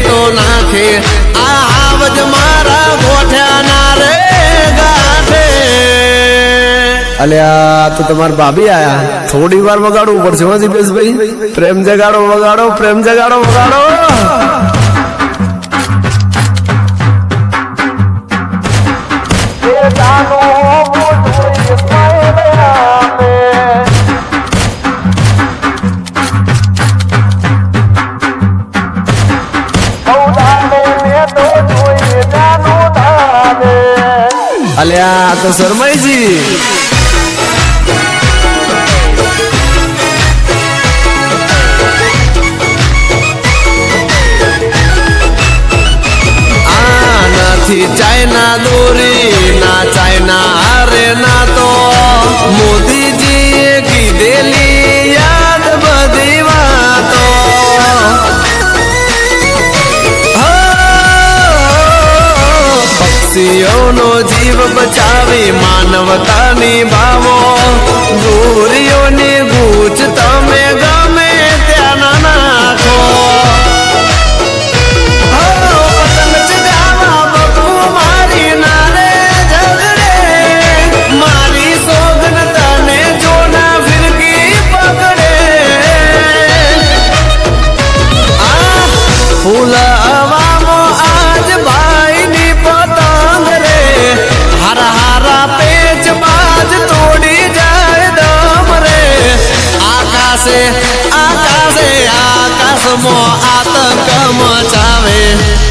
તો નાખે આ હાવજ મારા ગોઠ્યાના રે ગાંઠે. અલ્યા તો તમારા ભાભી આયા, થોડી વાર વગાડવું પડશે હો દીપેશભાઈ. પ્રેમ જગાડો વગાડો, પ્રેમ જગાડો વગાડો. અલ્યા તો શરમાઈજી. ચાઇના દોરી ના ચાઇના હારે ના તો મોદીજીએ કીધેલી યાદ બધી વાતો. પક્ષીઓનો જીવ બચાવી માનવતાની ભાવો, ગોરીઓની ગૂંચ તમે ગમે ત્યાં ના નાખો. આકાશે આકાશમાં આતંક મચાવે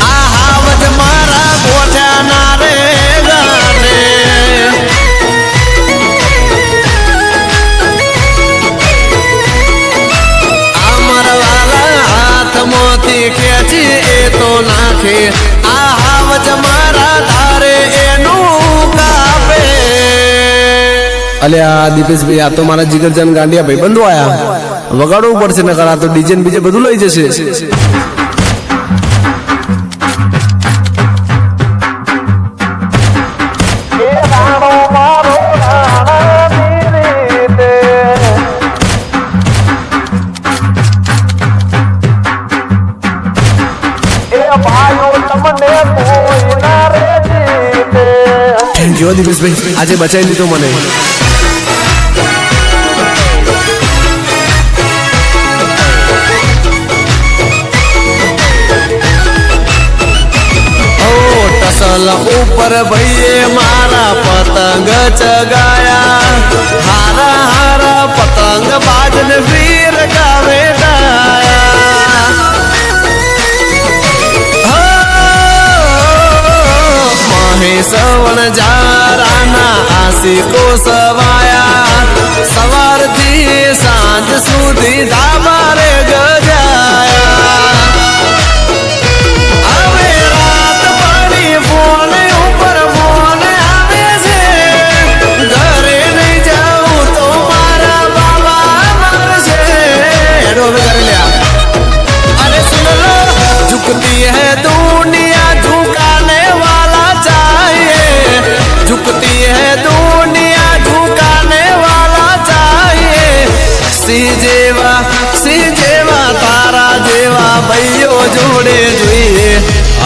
આ હાવજ મારા ગોઠ્યાના રે ગાંઠે. અમરવાલા હાથમાંથી ખેંચી એ તો નાખે આ હાવજ મારા ધારે એનું કાપે. અલ્યા દીપેશભાઈ આ તો મારા જીગરજાન ગાંડિયા ભાઈ બંધો આયા, વગાડવું પડશે નકર આ તો ડીજે બીજે બધું લઈ જશે. જો દીપેશભાઈ આજે બચાવી લીધો મને. ઉપર ભઈએ મારા પતંગ ચગાયા, હારા હારા પતંગ બાજને વીર ગાવે ગાયા. મહેશ વણજારાના આશિકો સવાયા, સવારથી સાંજ સુધી ધાબારે ગજાયા. झुकती है दुनिया झुकाने वाला चाहिए, झुकती है दुनिया झुकाने वाला चाहिए. सी जेवा तारा जेवा भाईओ जोड़े જોઈએ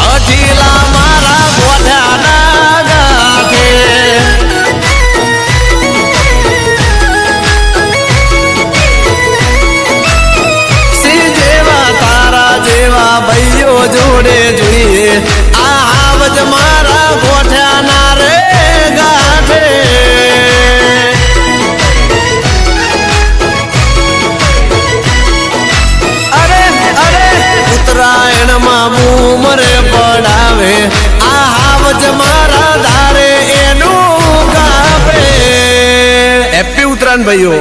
અઢીલા મારા ગોઠ્યાના ગાંઠે. ભાઈઓ જોડે જોઈએ આ હાવજ મારા ગોઠ્યાના રે ગાંઠે. અરે અરે ઉત્તરાયણમાં બૂમરે પડાવે આ હાવજ મારા ધારે એનું કાપે. હેપી ઉત્તરાયણ ભાઈઓ.